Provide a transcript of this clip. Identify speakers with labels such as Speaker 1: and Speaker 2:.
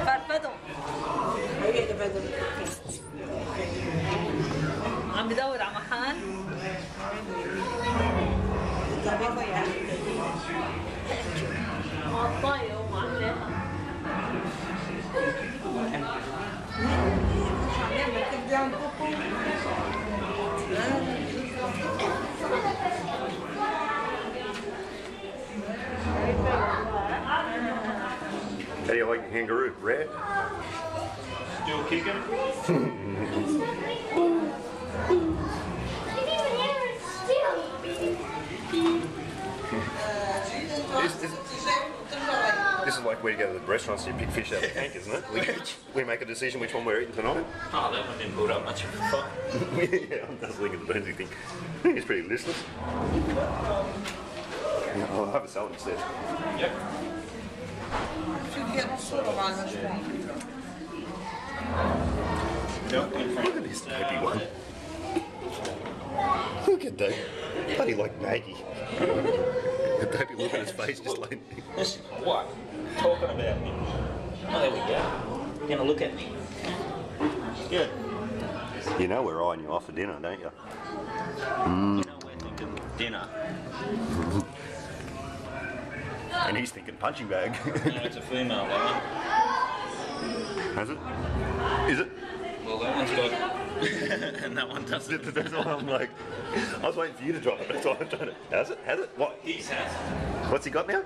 Speaker 1: فرفدهم. عم بدور على محل. معطاية ومعلقة.
Speaker 2: How do you like the kangaroo? Rare?
Speaker 3: Still kicking?
Speaker 2: This is like where you go to the restaurants and you pick fish out of the tank, isn't it? We make a decision which one we're eating tonight.
Speaker 3: Oh, that one didn't build up much of a fight.
Speaker 2: Yeah, I'm just looking at the Burnsy thing. He's pretty listless. Yeah, I'll have a salad instead.
Speaker 3: Yep.
Speaker 2: Look at this dopey one. Look at that. Bloody like Maggie. The dopey look on his face just like...
Speaker 3: Listen, what? Talking about me. Oh, there we go. You're going to look at me. Good.
Speaker 2: You know we're eyeing you off for dinner, don't you?
Speaker 3: You know we're thinking dinner.
Speaker 2: And he's thinking punching bag.
Speaker 3: No, it's a female, that one.
Speaker 2: Has it? Is it?
Speaker 3: Well, that one's got... and that one doesn't.
Speaker 2: That's why I'm like... I was waiting for you to drop it. That's why I'm trying to... Has it? Has it? What?
Speaker 3: He's has.
Speaker 2: What's he got now?